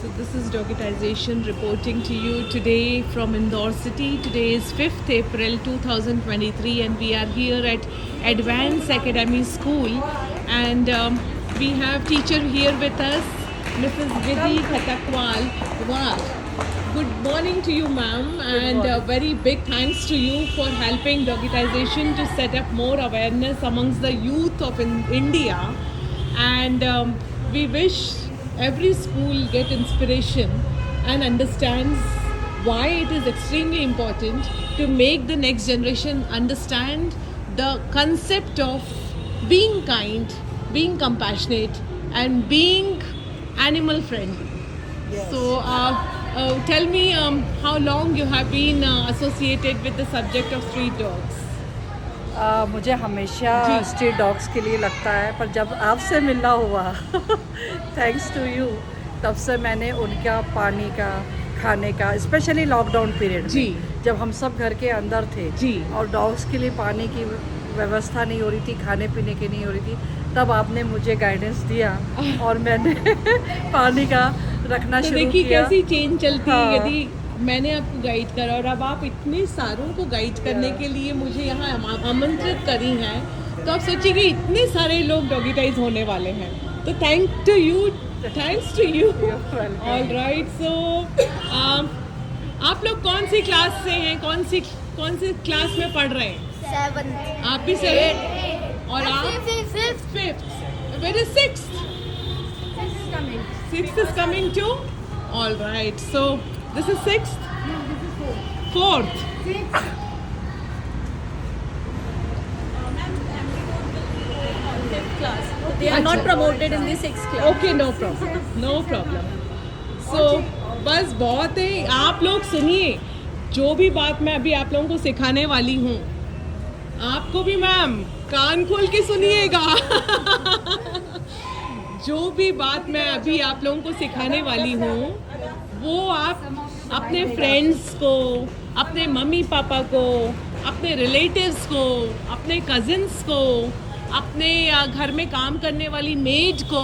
So this is Dogitization reporting to you today from Indore City. Today is 5th April 2023 and we are here at Advanced Academy School, and we have teacher here with us, Mrs. Vidhi Khatakwal. Wow. Good morning to you, ma'am, and very big thanks to you for helping Dogitization to set up more awareness amongst the youth of India. And we wish every school get inspiration and understands why it is extremely important to make the next generation understand the concept of being kind, being compassionate, and being animal friendly. Yes. So tell me how long you have been associated with the subject of street dogs. मुझे हमेशा जी। Street dogs के लिए लगता है, पर जब आपसे मिलना हुआ थैंक्स टू यू, तब से मैंने उनका पानी का, खाने का, स्पेशली लॉकडाउन पीरियड जी। में जब हम सब घर के अंदर थे जी। और डॉग्स के लिए पानी की व्यवस्था नहीं हो रही थी, खाने पीने की नहीं हो रही थी, तब आपने मुझे गाइडेंस दिया और मैंने पानी का रखना तो शुरू देखिए किया। कैसी चेंज चलती है। हाँ। यदि मैंने आपको गाइड करा और अब आप इतने सारों को गाइड करने के लिए मुझे यहाँ आमंत्रित करी हैं, तो आप सोचिए कि इतने सारे लोग डॉगिटाइज होने वाले हैं। तो thanks to you. All right, so आप लोग कौन सी क्लास से हैं, कौन सी क्लास में पढ़ रहे हैं? 7th. आप भी 7 और आप 5th. Where is 6th? 6th is coming too? All right. So this is 6th? 4th. They are not promoted in the 6th class. Okay, no problem. No problem. So बस बहुत है। आप लोग सुनिए, जो भी बात मैं अभी आप लोगों को सिखाने वाली हूँ, आपको भी मैम कान खोल के सुनिएगा। जो भी बात मैं अभी आप लोगों को सिखाने वाली हूँ, वो आप अपने फ्रेंड्स को, अपने मम्मी पापा को, अपने रिलेटिव्स को, अपने कजिन्स को, अपने घर में काम करने वाली मेड को,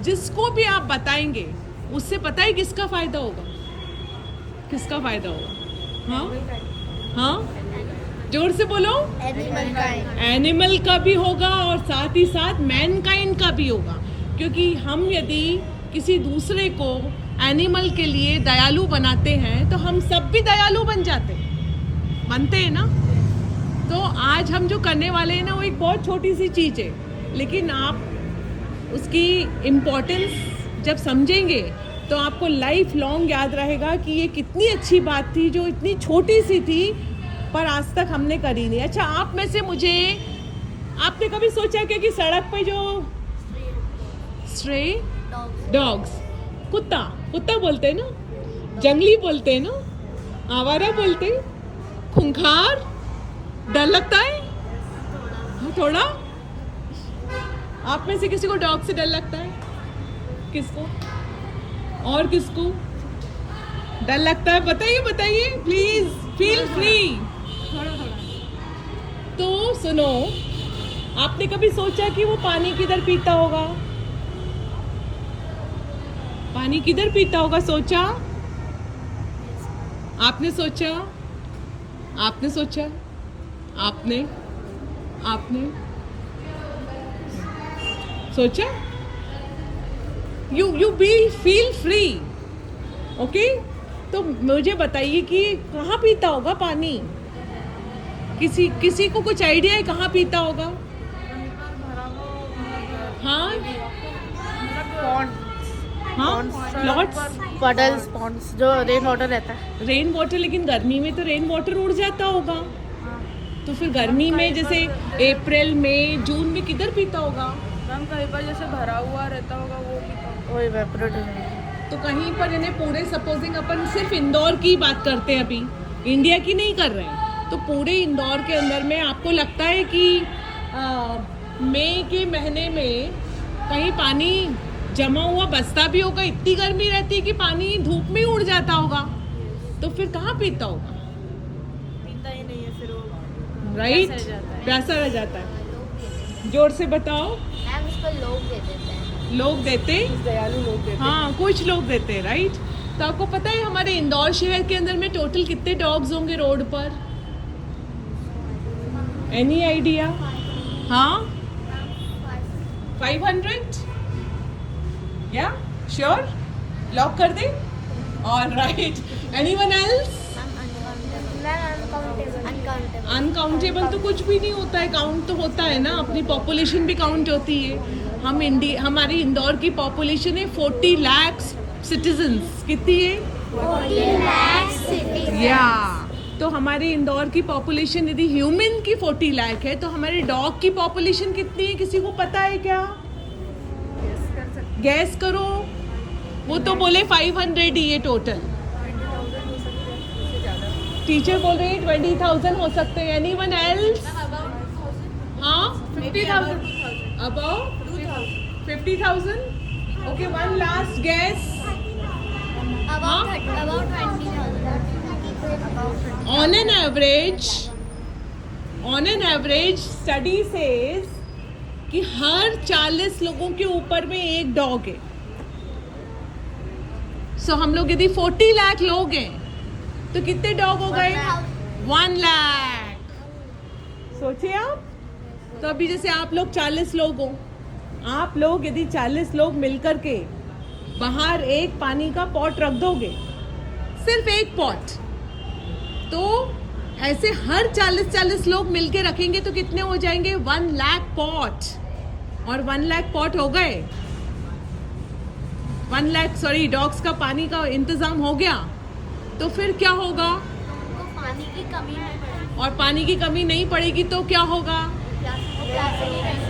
जिसको भी आप बताएंगे, उससे पता है किसका फ़ायदा होगा? किसका फ़ायदा होगा? हाँ हाँ, जोर से बोलो। Animal kind. एनिमल का भी होगा और साथ ही साथ मैनकाइंड का भी होगा, क्योंकि हम यदि किसी दूसरे को एनिमल के लिए दयालु बनाते हैं तो हम सब भी दयालु बनते हैं ना। तो आज हम जो करने वाले हैं ना, वो एक बहुत छोटी सी चीज़ है, लेकिन आप उसकी इम्पोर्टेंस जब समझेंगे तो आपको लाइफ लॉन्ग याद रहेगा कि ये कितनी अच्छी बात थी जो इतनी छोटी सी थी पर आज तक हमने करी नहीं। अच्छा, आप में से मुझे, आपने कभी सोचा क्या कि सड़क पे जो स्ट्रे डॉग्स, कुत्ता बोलते हैं ना, जंगली बोलते हैं ना, आवारा बोलते हैं, खूंखार, डर लगता है? हाँ, थोड़ा। आप में से किसी को डॉग से डर लगता है? किसको? और किसको डर लगता है? बताइए प्लीज, फील फ्री। तो सुनो, आपने कभी सोचा कि वो पानी किधर पीता होगा? पानी किधर पीता होगा? सोचा? आपने सोचा? आपने सोचा? You be feel free, okay? तो मुझे बताइए कि कहाँ पीता होगा पानी? किसी को कुछ आइडिया है कहाँ पीता होगा? हाँ हाँ, प्लॉट्स, Puddles, ponds, जो रेन वाटर रहता है. रेन वाटर, लेकिन गर्मी में तो रेन वाटर उड़ जाता होगा। तो फिर गर्मी में जैसे अप्रैल मई जून में किधर पीता होगा? मैम कहीं पर जैसे भरा हुआ रहता होगा वो भी वो evaporate हो जाएगा. तो कहीं पर इन्हें पूरे, सपोजिंग अपन सिर्फ इंदौर की बात करते हैं, अभी इंडिया की नहीं कर रहे हैं, तो पूरे इंदौर के अंदर में आपको लगता है कि मई के महीने में कहीं पानी जमा हुआ बसता भी होगा? इतनी गर्मी रहती है कि पानी धूप में उड़ जाता होगा, तो फिर कहाँ पीता होगा? पीता ही नहीं है, फिर वो राइट, प्यासा रह जाता है। प्यासा रह जाता है। जोर से बताओ। मैम उसको लोग दे देते हैं. लोग देते, दयालु लोग देते हाँ कुछ लोग देते हैं, राइट। तो आपको पता है हमारे इंदौर शहर के अंदर में टोटल कितने डॉग्स होंगे रोड पर? Any idea? हाँ 500? या श्योर? लॉक कर दे? All right, anyone else? अनकाउंटेबल तो कुछ भी नहीं होता है, काउंट तो होता है ना, अपनी पॉपुलेशन भी काउंट होती है। हमारी इंदौर की पॉपुलेशन है 40 लाख सिटीजन्स। कितनी है? 40 लाख या तो हमारे इंदौर की पॉपुलेशन यदि ह्यूमन की 40 लाख है तो हमारे डॉग की पॉपुलेशन कितनी है? किसी को पता है क्या? गैस करो। वो तो बोले 500 ही है टोटल। टीचर बोल रहे हैं 20,000 हो सकते हैं। Anyone else? हाँ 50,000 about 50,000? Okay, one last guess. On an average study says कि हर 40 लोगों के ऊपर में एक डॉग है। सो हम लोग यदि 40 लाख लोग हैं तो कितने डॉग हो गए? 1 लाख। सोचिए आप। तो अभी जैसे आप लोग 40 लोग हो, आप लोग यदि 40 लोग मिलकर के बाहर एक पानी का पॉट रख दोगे, सिर्फ एक पॉट, तो ऐसे हर 40 लोग मिलके रखेंगे तो कितने हो जाएंगे? 1 लाख पॉट। और 1 लाख पॉट हो गए, 1 लाख सॉरी डॉग्स का पानी का इंतजाम हो गया, तो फिर क्या होगा? पानी की कमी नहीं पड़ेगी और पानी की कमी नहीं पड़ेगी तो क्या होगा?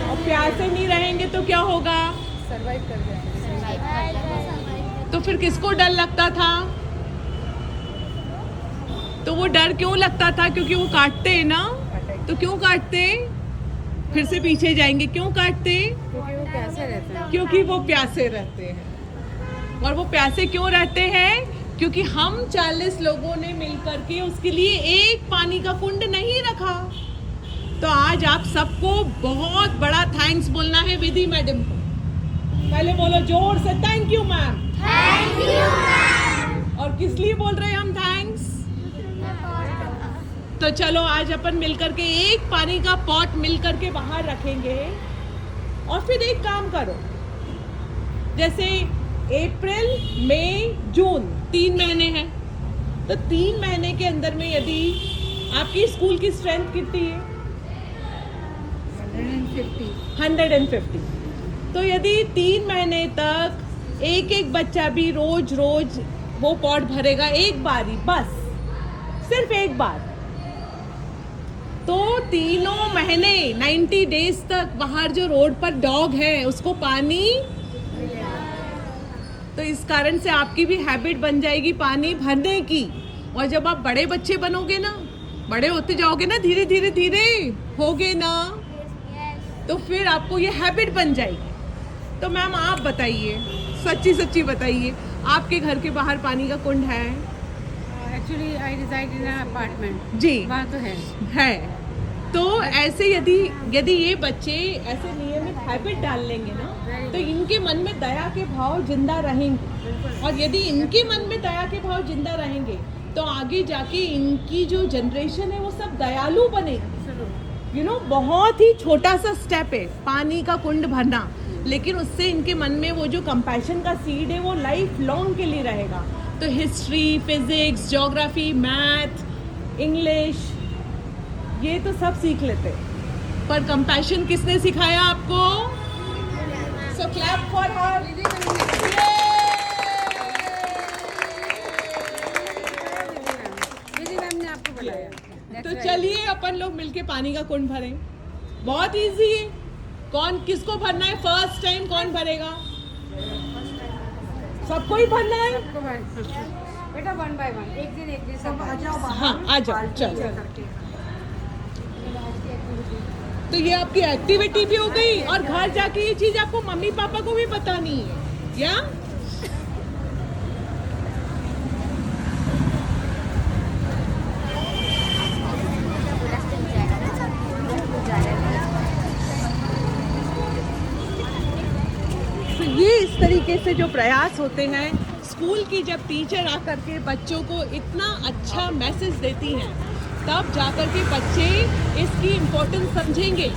और प्यासे नहीं रहेंगे तो क्या होगा? सर्वाइव कर जाएंगे। तो फिर किसको डर लगता था? तो वो डर क्यों लगता था? क्योंकि वो काटते हैं ना। तो क्यों काटते? फिर से पीछे जाएंगे, क्यों काटते? क्योंकि वो प्यासे रहते हैं। क्योंकि वो प्यासे रहते हैं। और वो प्यासे क्यों रहते हैं? क्योंकि हम 40 लोगों ने मिलकर के उसके लिए एक पानी का कुंड नहीं रखा। तो आज आप सबको बहुत बड़ा थैंक्स बोलना है विधि मैडम को। पहले बोलो जोर से, thank you ma'am. Thank you ma'am. और किस लिए बोल रहे हैं हम थैंक्स? तो चलो आज अपन मिलकर के एक पानी का पॉट मिलकर के बाहर रखेंगे। और फिर एक काम करो, जैसे अप्रैल, मई, जून 3 महीने हैं, तो 3 महीने के अंदर में यदि आपकी स्कूल की स्ट्रेंथ कितनी है? 150। तो यदि 3 महीने तक एक बच्चा भी रोज रोज वो पॉट भरेगा, एक बार ही, बस सिर्फ एक बार, तो 3 महीने 90 डेज तक बाहर जो रोड पर डॉग है उसको पानी। तो इस कारण से आपकी भी हैबिट बन जाएगी पानी भरने की। और जब आप बड़े बच्चे बनोगे ना, बड़े होते जाओगे ना, धीरे धीरे धीरे होगे ना, तो फिर आपको ये हैबिट बन जाएगी। तो मैम आप बताइए, सच्ची सच्ची बताइए, आपके घर के बाहर पानी का कुंड है? Actually I reside in apartment. जी वहाँ तो है। तो ऐसे यदि ये बच्चे ऐसे नियमित हैबिट डाल लेंगे ना, तो इनके मन में दया के भाव जिंदा रहेंगे। और यदि इनके मन में दया के भाव जिंदा रहेंगे तो आगे जाके इनकी जो जनरेशन है वो सब दयालु बनेगी। यू नो, बहुत ही छोटा सा स्टेप है पानी का कुंड भरना, लेकिन उससे इनके मन में वो जो कंपैशन का सीड है वो लाइफ लॉन्ग के लिए रहेगा। तो history, physics, geography, math, English, ये तो सब सीख लेते, पर कंपैशन किसने सिखाया आपको? So clap for her. Vidhi ma'am ने आपको बुलाया। तो चलिए अपन लोग मिलके पानी का कुंड भरें। बहुत इजी है। कौन किसको भरना है? फर्स्ट टाइम कौन भरेगा? सबको ही भरना है। बेटा 1 by 1, एक दिन सब आ जाओ। हाँ आ जाओ, चलो। तो ये आपकी एक्टिविटी भी हो गई और घर जाके ये चीज आपको मम्मी पापा को भी बतानी है, या? तो तरीके से जो प्रयास होते हैं, स्कूल की जब टीचर आकर के बच्चों को इतना अच्छा मैसेज देती हैं, तब जाकर के बच्चे इसकी इम्पोर्टेंस समझेंगे।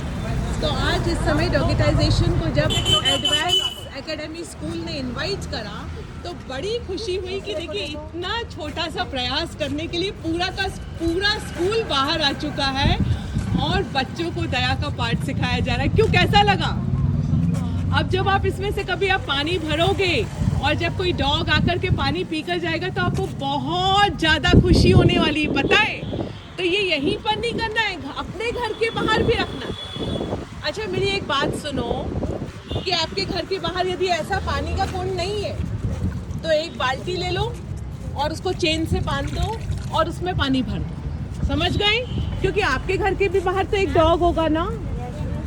तो आज इस समय डॉगिटाइजेशन को जब एडवांस एकेडमी स्कूल ने इनवाइट करा तो बड़ी खुशी हुई कि देखिए इतना छोटा सा प्रयास करने के लिए पूरा का पूरा स्कूल बाहर आ चुका है और बच्चों को दया का पाठ सिखाया जा रहा है। क्यों, कैसा लगा? अब जब आप इसमें से कभी आप पानी भरोगे और जब कोई डॉग आकर के पानी पीकर जाएगा तो आपको बहुत ज़्यादा खुशी होने वाली है, पता है? तो ये यहीं पर नहीं करना है, अपने घर के बाहर भी रखना है। अच्छा मेरी एक बात सुनो कि आपके घर के बाहर यदि ऐसा पानी का कुंड नहीं है तो एक बाल्टी ले लो और उसको चेन से बांध दो और उसमें पानी भर दो, समझ गए? क्योंकि आपके घर के भी बाहर तो एक डॉग होगा ना,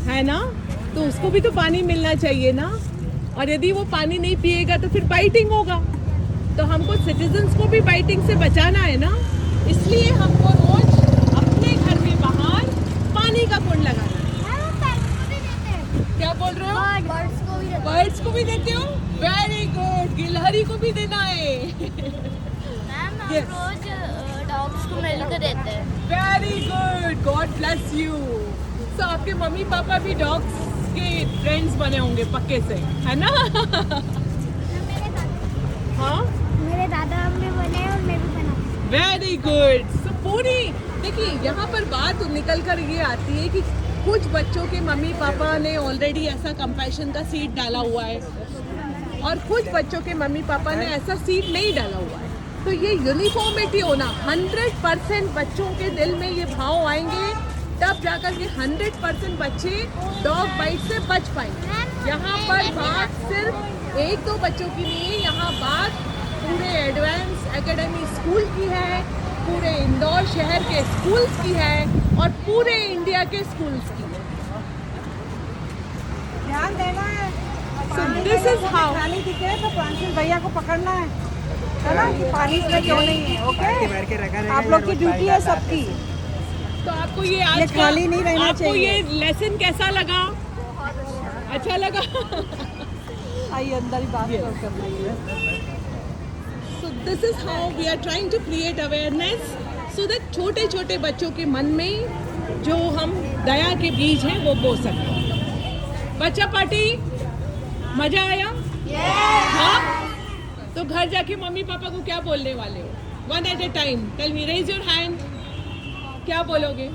है ना? तो उसको भी तो पानी मिलना चाहिए ना। और यदि वो पानी नहीं पिएगा तो फिर बाइटिंग होगा। तो हमको सिटीजन्स को भी बाइटिंग से बचाना है ना, इसलिए हमको रोज अपने घर के बाहर पानी का कुंड लगाना है। क्या बोल रहे हो? बर्ड्स को भी देते हो? Very good. गिलहरी को भी देना है। मैम रोज डॉग्स को मिलकर देते हैं। Very good, God bless you. तो आपके मम्मी पापा भी डॉग्स के फ्रेंड्स बने होंगे पक्के से, है ना? हाँ, मेरे दादा भी बने और मैं भी बना। Very good. सो पूरी देखिए यहाँ पर बात निकल कर ये आती है कि कुछ बच्चों के मम्मी पापा ने ऑलरेडी ऐसा कंपैशन का सीड डाला हुआ है और कुछ बच्चों के मम्मी पापा ने ऐसा सीड नहीं डाला हुआ है। तो ये यूनिफॉर्मिटी होना, 100% बच्चों के दिल में ये भाव आएंगे तब जाकर के 100% बच्चे डॉग बाइट से बच पाएंगे। यहाँ पर बात सिर्फ एक दो बच्चों की नहीं है, यहाँ बात पूरे एडवांस एकेडमी स्कूल की है, पूरे इंदौर शहर के स्कूल्स की है और पूरे इंडिया के स्कूल्स की है। ध्यान देना है। So this is how पानी दिखे तो फ्रांसिस भैया को पकड़ना है ना, कि पानी इसमें क्यों नहीं है। ओके, आप लोग की ड्यूटी है सबकी। तो आपको ये आज ये खाली नहीं रहना आपको चाहिए। ये लेसन कैसा लगा? अच्छा लगा? आइए अंदर ही बात कर रही है। So this is how we are trying to create awareness so that छोटे छोटे बच्चों के मन में जो हम दया के बीज हैं वो बो सकें। बच्चा पार्टी मजा आया? हाँ? तो घर जाके मम्मी पापा को क्या बोलने वाले हो? One at a time. Tell me, raise your hand. क्या बोलोगे?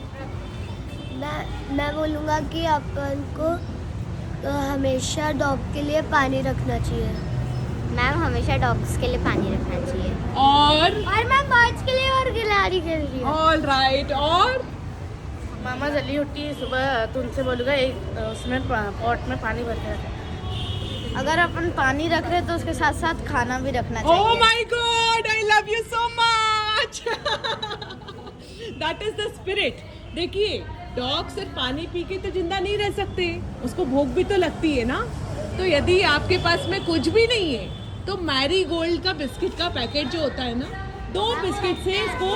मैं बोलूँगा कि अपन को हमेशा डॉग के लिए पानी रखना चाहिए। मैम हमेशा डॉग्स के लिए पानी रखना चाहिए। और मैम बर्ड्स के लिए और गिलहरी के लिए। All right. और मामा जल्दी उठी सुबह तो उनसे बोलूँगा एक उसमें पॉट में पानी भर के रखें। अगर अपन पानी रख रहे तो उसके साथ साथ खाना भी रखना चाहिए। Oh my God, I love you so much. That is the spirit. देखिए, डॉग सिर्फ पानी पी के तो जिंदा नहीं रह सकते, उसको भूख भी तो लगती है ना। तो यदि आपके पास में कुछ भी नहीं है तो मैरी गोल्ड का बिस्किट का पैकेट जो होता है ना, 2 बिस्किट से इसको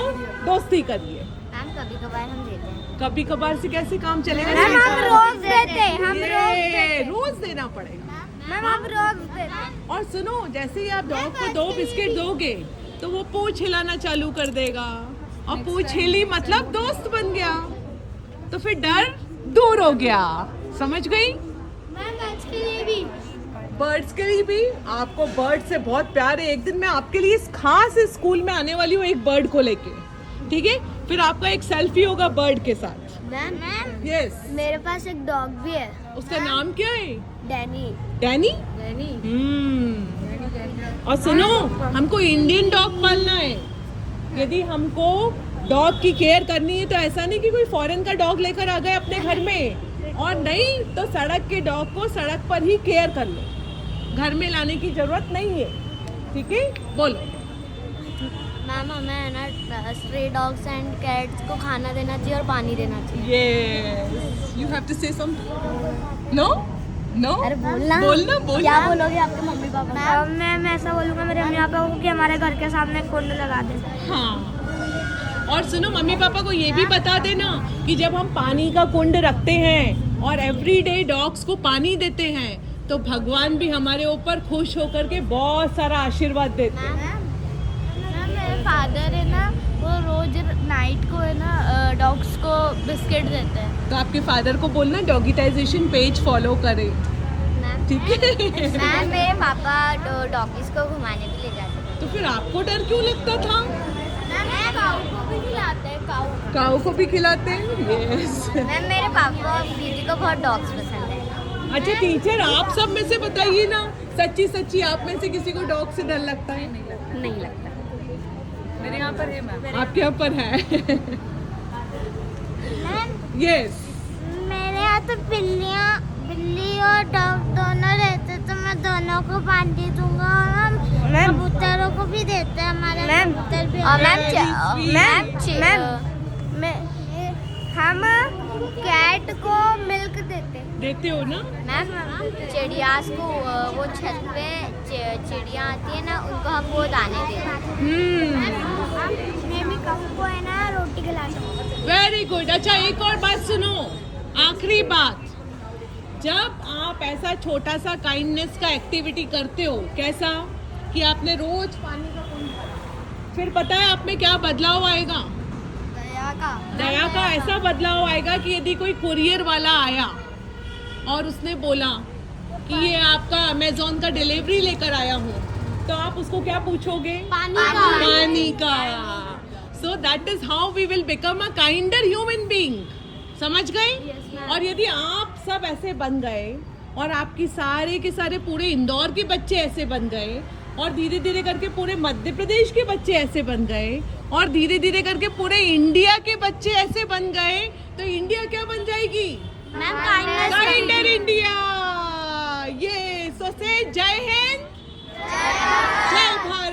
दोस्ती करिए। मैम कभी कभार हम देते हैं। कभी कभार से कैसे काम चलेगा? मैम हम रोज देते हैं। हम रोज देते हैं। रोज देना पड़ेगा। मैम हम रोज देते हैं। और सुनो, जैसे ही आप डॉग को 2 बिस्किट दोगे तो वो पूंछ हिलाना चालू कर देगा और पूंछ हिली मतलब दोस्त बन गया, तो फिर डर दूर हो गया। समझ गई? मैम बर्ड्स के लिए भी। बर्ड्स के लिए भी आपको बर्ड से बहुत प्यार है। एक दिन मैं आपके लिए खास इस स्कूल में आने वाली हूँ एक बर्ड को लेके, ठीक है? फिर आपका एक सेल्फी होगा बर्ड के साथ। Ma'am yes. मेरे पास एक डॉग भी है। उसका नाम क्या है? डैनी। डैनी? और सुनो, हमको इंडियन डॉग पालना है। यदि हमको डॉग की केयर करनी है तो ऐसा नहीं कि कोई फॉरेन का डॉग लेकर आ गए अपने घर में, और नहीं तो सड़क के डॉग को सड़क पर ही केयर कर लो, घर में लाने की जरूरत नहीं है, ठीक है? बोलो। मैम हमें ना स्ट्रे डॉग्स एंड कैट्स को खाना देना चाहिए और पानी देना चाहिए। Yes, you have to say something. No no, अरे बोलना बोलना। क्या बोलोगे आपके मम्मी पापा? मैं ऐसा बोलूँगा मेरे मम्मी पापा को कि हमारे घर के सामने कुंड लगा दे। हाँ, और सुनो, मम्मी पापा को ये भी बता देना कि जब हम पानी का कुंड रखते हैं और एवरीडे डॉग्स को पानी देते हैं तो भगवान भी हमारे ऊपर खुश होकर के बहुत सारा आशीर्वाद देते हैं। मैम मेरे फादर है ना, वो रोज नाइट को है ना डॉग्स को बिस्किट देते हैं। तो आपके फादर को बोलना डॉगिटाइजेशन पेज फॉलो करें, ठीक है? मैम मेरे पापा डॉगीज को घुमाने के लिए जाते हैं। तो फिर आपको डर क्यों लगता था? मैम काऊ को भी खिलाते हैं, काऊ को भी खिलाते हैं? यस। मैम मेरे पापा और दीदी को बहुत डॉग्स पसंद है। अच्छा टीचर, आप सब में से बताइए ना, सच्ची सच्ची आप में से किसी को डॉग से डर लगता है? नहीं लगता। मेरे यहाँ पर है मैम। आपके यहाँ पर है? Ma'am yes. मेरे यहाँ तो बिल्ली और डॉग दोनों रहते, तो मैं दोनों को पानी दूंगा। और हम कबूतरों को भी देते हैं, हमारे कबूतर भी। और हम कैट को मिल्क देते हो ना? मैम चिड़िया को वो छत पे चिड़िया आती है ना, उनको हम वो दाने देते हैं। मैं भी काऊ को है ना रोटी खिलाते हैं। Very good. अच्छा एक और बात सुनो, आखिरी बात, जब आप ऐसा छोटा सा काइंडनेस का एक्टिविटी करते हो, कैसा कि आपने रोज पानी का कुंड भरा, फिर पता है आप में क्या बदलाव आएगा? दया का ऐसा बदलाव आएगा कि यदि कोई कुरियर वाला आया और उसने बोला कि ये आपका अमेज़न का डिलीवरी लेकर आया हूँ, तो आप उसको क्या पूछोगे? पानी का। So that is how we will become a kinder human being. समझ गए? और यदि आप सब ऐसे बन गए और आपकी सारे के सारे पूरे इंदौर के बच्चे ऐसे बन गए और धीरे धीरे करके पूरे मध्य प्रदेश के बच्चे ऐसे बन गए और धीरे धीरे करके पूरे इंडिया के बच्चे ऐसे बन गए, तो इंडिया क्या बन जाएगी? Kinder India. ये सो से जय हिंद, जय भारत।